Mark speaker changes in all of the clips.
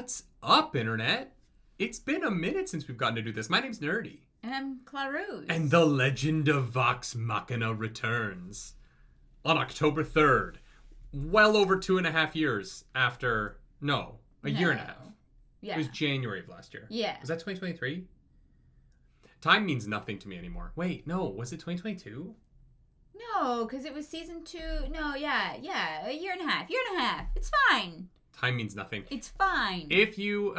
Speaker 1: What's up, Internet? It's been a minute since we've gotten to do this. My name's Nerdy.
Speaker 2: And I'm Clarus.
Speaker 1: And the legend of Vox Machina returns on October 3rd. Well over 2.5 years after... No, a year and a half.
Speaker 2: Yeah.
Speaker 1: It was January of last year.
Speaker 2: Yeah.
Speaker 1: Was that 2023? Time means nothing to me anymore. Wait, no. Was it 2022?
Speaker 2: No, because it was season 2. No, yeah. A year and a half. It's fine.
Speaker 1: Time means nothing.
Speaker 2: It's fine.
Speaker 1: If you,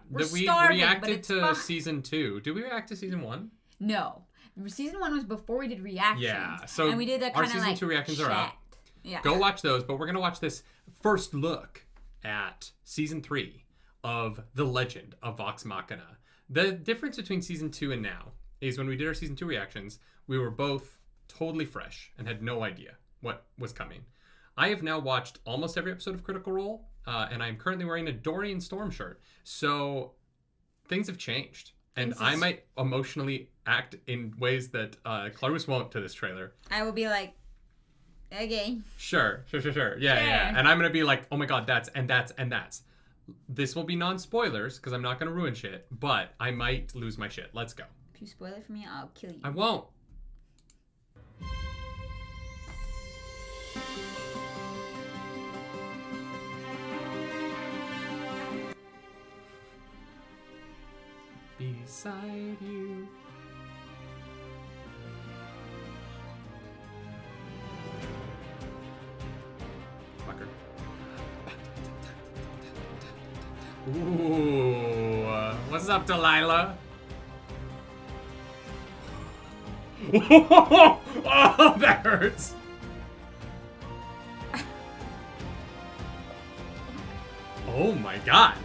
Speaker 1: we reacted to
Speaker 2: fine.
Speaker 1: season 2. Did we react to season 1?
Speaker 2: No. Season 1 was before we did reactions.
Speaker 1: Yeah, so
Speaker 2: and we did that kind of
Speaker 1: our season 2 reactions
Speaker 2: chat.
Speaker 1: are up.
Speaker 2: Yeah.
Speaker 1: Go watch those, but we're going to watch this first look at season 3 of The Legend of Vox Machina. The difference between season 2 and now is when we did our season 2 reactions, we were both totally fresh and had no idea what was coming. I have now watched almost every episode of Critical Role, and I'm currently wearing a Dorian Storm shirt. So things have changed. And I might emotionally act in ways that Clarus won't to this trailer.
Speaker 2: I will be like, okay.
Speaker 1: Sure. Yeah. And I'm going to be like, oh my god, that's. This will be non-spoilers, because I'm not going to ruin shit, but I might lose my shit. Let's go.
Speaker 2: If you spoil it for me, I'll kill you.
Speaker 1: I won't. Beside you. Fucker. Ooh. What's up, Delilah? Oh, that hurts. Oh my god.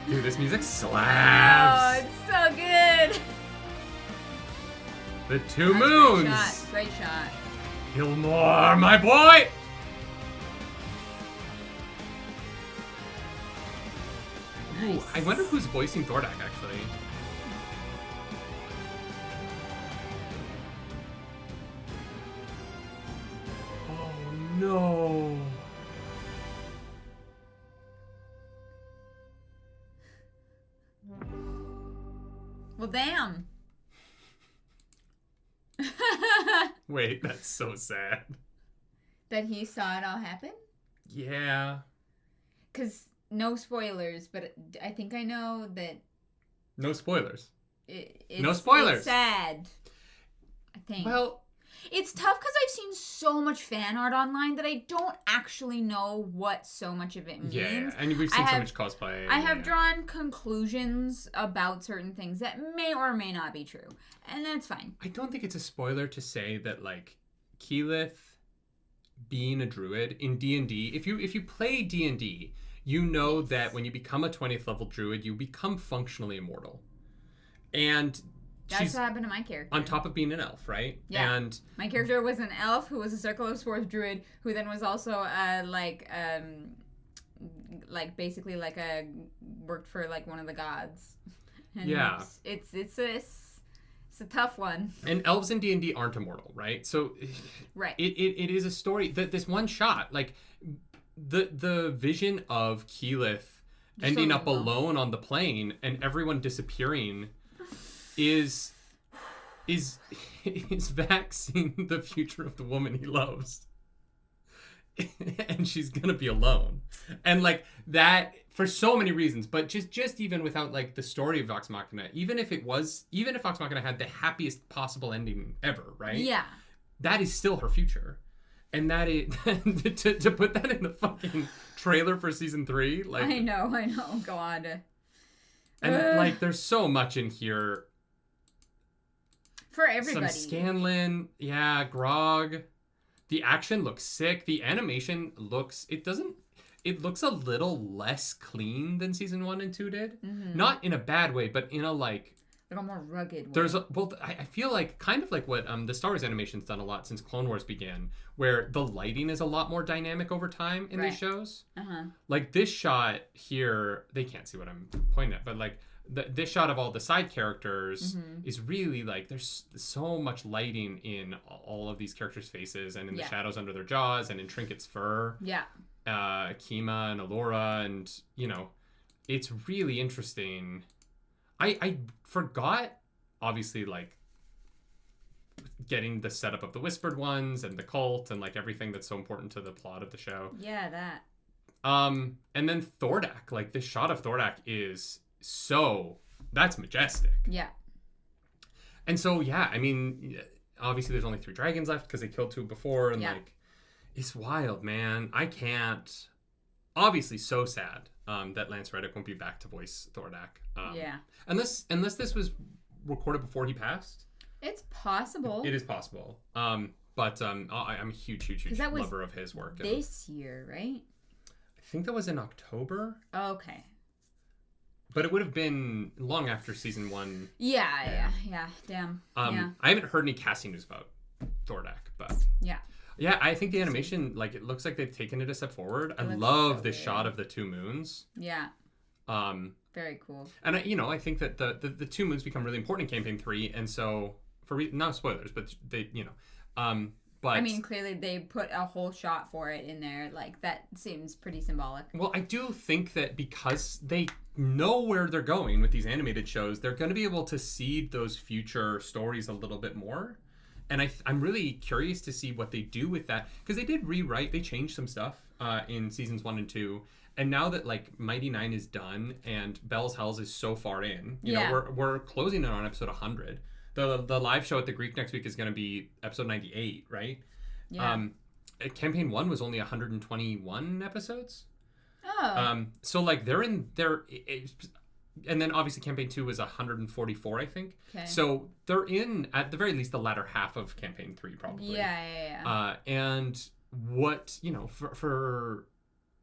Speaker 1: Dude, this music slaps.
Speaker 2: Oh, it's so good.
Speaker 1: The Two Moons.
Speaker 2: Great shot.
Speaker 1: Gilmore, my boy. Ooh, I wonder who's voicing Thordak, actually. Oh, no.
Speaker 2: Well, damn.
Speaker 1: Wait, that's so sad.
Speaker 2: That he saw it all happen?
Speaker 1: Yeah.
Speaker 2: Because no spoilers, but I think I know that...
Speaker 1: No spoilers.
Speaker 2: No spoilers. It's sad. I think.
Speaker 1: Well...
Speaker 2: It's tough because I've seen so much fan art online that I don't actually know what so much of it means.
Speaker 1: Yeah, and we've seen so much cosplay.
Speaker 2: I have drawn conclusions about certain things that may or may not be true. And that's fine.
Speaker 1: I don't think it's a spoiler to say that, like, Keyleth being a druid in D&D, if you play D&D, you know that when you become a 20th level druid, you become functionally immortal. And...
Speaker 2: That's what happened to my character.
Speaker 1: On top of being an elf, right?
Speaker 2: Yeah.
Speaker 1: And
Speaker 2: my character was an elf who was a Circle of Swords druid, who then was also basically worked for like one of the gods. And
Speaker 1: yeah.
Speaker 2: It's a tough one.
Speaker 1: And elves in D&D aren't immortal, right? So
Speaker 2: right.
Speaker 1: It is a story that this one shot, like the vision of Keyleth ending up alone on the plane and everyone disappearing is Vax seeing the future of the woman he loves. And she's gonna be alone. And like that for so many reasons, but just even without like the story of Vox Machina, even if Vox Machina had the happiest possible ending ever, right?
Speaker 2: Yeah.
Speaker 1: That is still her future. And that is to put that in the fucking trailer for season 3, like
Speaker 2: I know, God.
Speaker 1: And like there's so much in here.
Speaker 2: For everybody.
Speaker 1: Some Scanlan, yeah, Grog. The action looks sick. The animation looks... It looks a little less clean than season 1 and 2 did. Mm-hmm. Not in a bad way, but in a like
Speaker 2: a more rugged way.
Speaker 1: I feel like kind of like what the Star Wars animation's done a lot since Clone Wars began, where the lighting is a lot more dynamic over time in these shows. Uh-huh. Like this shot here, they can't see what I'm pointing at, but like this shot of all the side characters is really like there's so much lighting in all of these characters' faces and in the shadows under their jaws and in Trinket's fur.
Speaker 2: Yeah.
Speaker 1: Kima and Allura, and it's really interesting. I forgot, obviously, like getting the setup of the Whispered Ones and the cult and like everything that's so important to the plot of the show.
Speaker 2: Yeah, that.
Speaker 1: And then Thordak, like this shot of Thordak is that's majestic.
Speaker 2: Yeah.
Speaker 1: And so, yeah, I mean, obviously there's only 3 dragons left because they killed 2 before, and like, it's wild, man. I can't, obviously so sad that Lance Reddick won't be back to voice Thordak. Unless this was recorded before he passed.
Speaker 2: It's possible.
Speaker 1: It is possible. But I'm a huge lover of his work.
Speaker 2: This year, right?
Speaker 1: I think that was in October.
Speaker 2: Okay.
Speaker 1: But it would have been long after season 1.
Speaker 2: Yeah. Damn.
Speaker 1: I haven't heard any casting news about Thordak, but yeah, I think the animation, like, it looks like they've taken it a step forward. I love this shot of the 2 moons.
Speaker 2: Yeah. Very cool.
Speaker 1: And I think that the 2 moons become really important in campaign 3, and so no spoilers, but they but
Speaker 2: I mean, clearly they put a whole shot for it in there. Like, that seems pretty symbolic. Well,
Speaker 1: I do think that because they know where they're going with these animated shows, they're going to be able to seed those future stories a little bit more. And I'm really curious to see what they do with that. Because they changed some stuff in seasons 1 and 2. And now that, like, Mighty Nine is done and Bell's Hells is so far in, you know, we're closing it on episode 100. The live show at the Greek next week is going to be episode 98, right?
Speaker 2: Yeah.
Speaker 1: Campaign 1 was only 121 episodes.
Speaker 2: Oh.
Speaker 1: So, like, they're in there. And then, obviously, campaign 2 was 144, I think.
Speaker 2: Okay.
Speaker 1: So, they're in, at the very least, the latter half of campaign 3, probably.
Speaker 2: Yeah.
Speaker 1: And what, for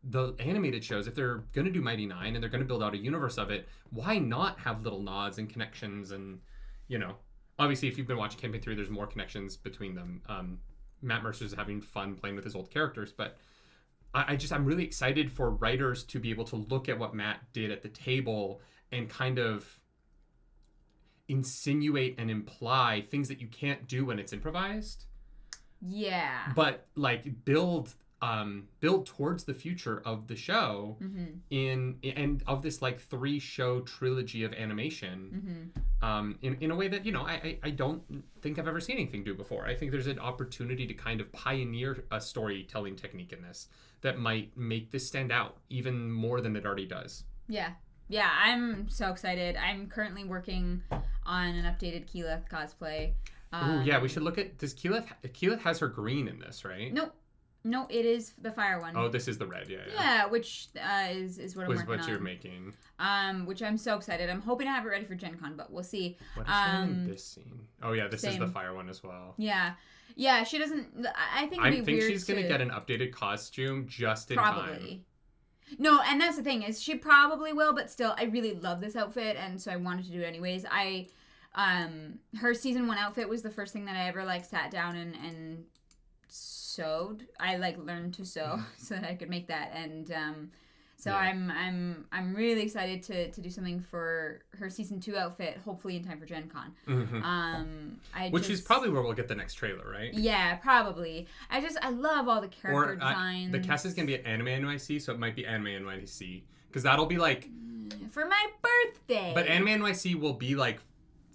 Speaker 1: the animated shows, if they're going to do Mighty Nine and they're going to build out a universe of it, why not have little nods and connections and, obviously, if you've been watching campaign 3, there's more connections between them. Matt Mercer's having fun playing with his old characters, but I'm really excited for writers to be able to look at what Matt did at the table and kind of insinuate and imply things that you can't do when it's improvised.
Speaker 2: Yeah.
Speaker 1: But like build towards the future of the show and of this like 3-show trilogy of animation in a way that I don't think I've ever seen anything do before. I think there's an opportunity to kind of pioneer a storytelling technique in this that might make this stand out even more than it already does.
Speaker 2: Yeah, I'm so excited. I'm currently working on an updated Keyleth cosplay.
Speaker 1: We should look at, does Keyleth has her green in this, right?
Speaker 2: No, it is the fire one.
Speaker 1: Oh, this is the red, yeah.
Speaker 2: Yeah, which is what I'm working on.
Speaker 1: What you're making.
Speaker 2: Which I'm so excited. I'm hoping to have it ready for Gen Con, but we'll see.
Speaker 1: What is she in this scene? Oh, yeah, this is the fire one as well.
Speaker 2: Yeah, she doesn't, I think it'd be weird
Speaker 1: she's going to get an updated costume just in
Speaker 2: probably.
Speaker 1: time.
Speaker 2: No, and that's the thing, is she probably will, but still, I really love this outfit, and so I wanted to do it anyways. Her season 1 outfit was the first thing that I ever, like, sat down and sewed. I like learned to sew so that I could make that, and I'm really excited to do something for her season 2 outfit, hopefully in time for Gen Con.
Speaker 1: Which is probably where we'll get the next trailer, right?
Speaker 2: Yeah, probably. I love all the character designs.
Speaker 1: The cast is gonna be at Anime NYC, so it might be Anime NYC because that'll be like
Speaker 2: for my birthday.
Speaker 1: But Anime NYC will be like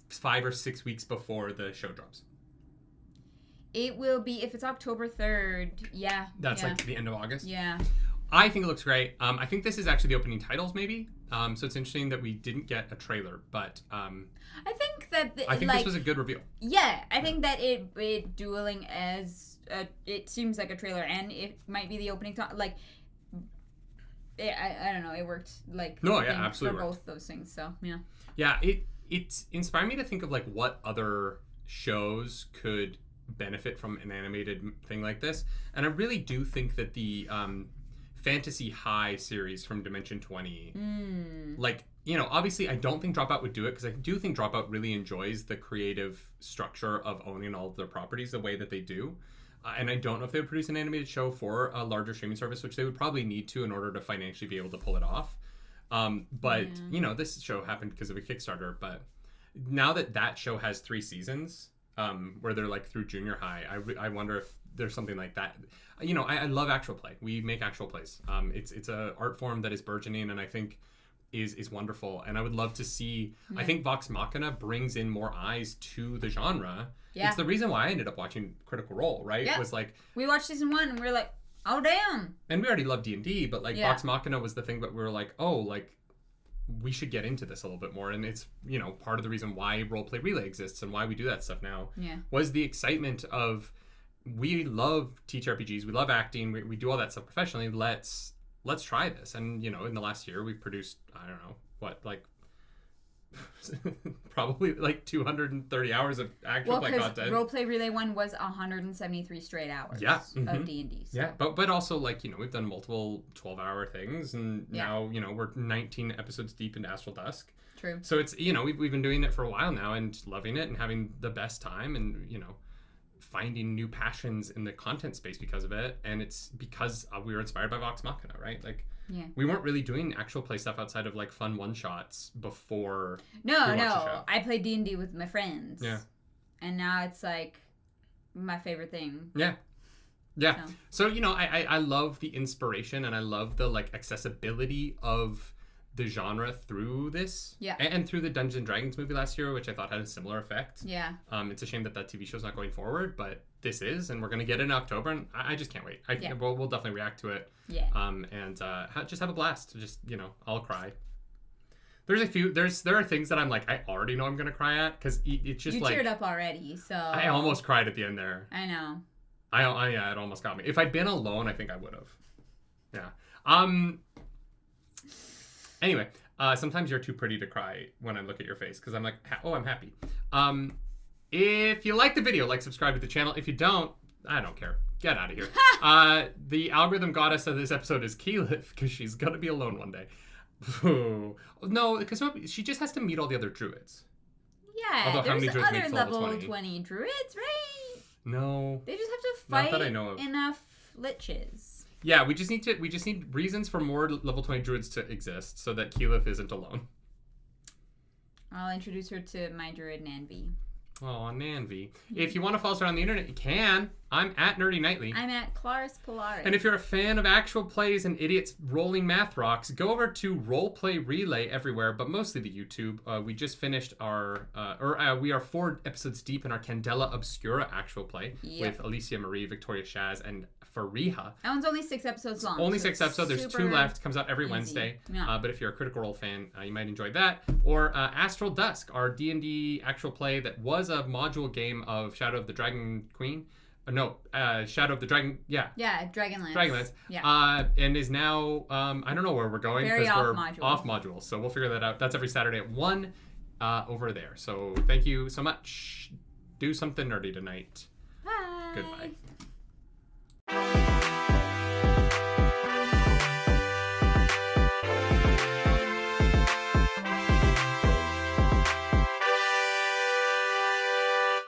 Speaker 1: 5 or 6 weeks before the show drops.
Speaker 2: It will be, if it's October 3rd,
Speaker 1: That's like the end of August?
Speaker 2: Yeah.
Speaker 1: I think it looks great. I think this is actually the opening titles, maybe. So it's interesting that we didn't get a trailer, but
Speaker 2: I think that
Speaker 1: this was a good reveal.
Speaker 2: Yeah, I think that it dueling as it seems like a trailer, and it might be the opening I don't know. It worked
Speaker 1: absolutely
Speaker 2: for both those things. So yeah.
Speaker 1: Yeah, it inspired me to think of like what other shows could benefit from an animated thing like this, and I really do think that the Fantasy High series from Dimension 20 obviously I don't think Dropout would do it because I do think Dropout really enjoys the creative structure of owning all of their properties the way that they do, and I don't know if they would produce an animated show for a larger streaming service, which they would probably need to in order to financially be able to pull it off. But this show happened because of a Kickstarter. But now that show has 3 seasons, where they're like through junior high, I wonder if there's something like that. I love actual play. We make actual plays. It's a art form that is burgeoning, and I think is wonderful. And I would love to see. I think Vox Machina brings in more eyes to the genre. Yeah. It's the reason why I ended up watching Critical Role. Right?
Speaker 2: Yeah.
Speaker 1: It was like
Speaker 2: we watched season 1 and we were like, oh damn.
Speaker 1: And we already love D&D, but like Vox Machina was the thing that we were like, oh, like we should get into this a little bit more. And it's part of the reason why Roleplay Relay exists and why we do that stuff now. Yeah. Was the excitement of. We love TTRPGs. We love acting. We do all that stuff professionally. Let's try this. And in the last year, we've produced probably like 230 hours of actual play content.
Speaker 2: Roleplay Relay 1 was 173 straight hours. Of D&D. So. Yeah,
Speaker 1: but also we've done multiple 12-hour things, and now we're 19 episodes deep into Astral Dusk.
Speaker 2: True.
Speaker 1: So it's we've been doing it for a while now and loving it and having the best time and finding new passions in the content space because of it. And it's because we were inspired by Vox Machina, right? We weren't really doing actual play stuff outside of fun one-shots before
Speaker 2: No. I played D&D with my friends. Yeah. And now it's my favorite thing.
Speaker 1: Yeah. Yeah. So I love the inspiration and I love the accessibility of the genre through this. Yeah. And through the Dungeons and Dragons movie last year, which I thought had a similar effect. Yeah. It's a shame that TV show's not going forward, but this is, and we're going to get it in October, and I just can't wait. We'll definitely react to it. Yeah. And just have a blast. Just, I'll cry. There are things that I'm I already know I'm going to cry at, because it's just
Speaker 2: you teared up already, so.
Speaker 1: I almost cried at the end there.
Speaker 2: I know.
Speaker 1: Yeah, it almost got me. If I'd been alone, I think I would have. Yeah. Anyway, sometimes you're too pretty to cry when I look at your face because I'm like, oh, I'm happy. If you like the video, subscribe to the channel. If you don't, I don't care. Get out of here. The algorithm goddess of this episode is Keyleth because she's going to be alone one day. No, because she just has to meet all the other druids.
Speaker 2: Yeah, although there's other level 20 druids, right?
Speaker 1: No.
Speaker 2: They just have to fight enough liches.
Speaker 1: Yeah, we just need reasons for more level 20 druids to exist so that Keyleth isn't alone.
Speaker 2: I'll introduce her to my druid Nanvi.
Speaker 1: Oh, Nanvi. If you want to follow us around the internet, you can. I'm at nerdynightly.
Speaker 2: I'm at Claris Polaris.
Speaker 1: And if you're a fan of actual plays and idiots rolling math rocks, go over to Roleplay Relay everywhere, but mostly the YouTube. We just finished we are 4 episodes deep in our Candela Obscura actual play with Alicia Marie, Victoria Shaz, and Fariha.
Speaker 2: That one's only 6 episodes long.
Speaker 1: Only 6 episodes. There's 2 left. Comes out every Wednesday. Yeah. But if you're a Critical Role fan, you might enjoy that. Or Astral Dusk, our D&D actual play that was a module game of Shadow of the Dragon Queen. Shadow of the Dragon. Yeah.
Speaker 2: Yeah, Dragonlance.
Speaker 1: Dragonlance. Yeah. And is now, I don't know where we're going because we're off module. So we'll figure that out. That's every Saturday at 1 over there. So thank you so much. Do something nerdy tonight.
Speaker 2: Bye.
Speaker 1: Goodbye.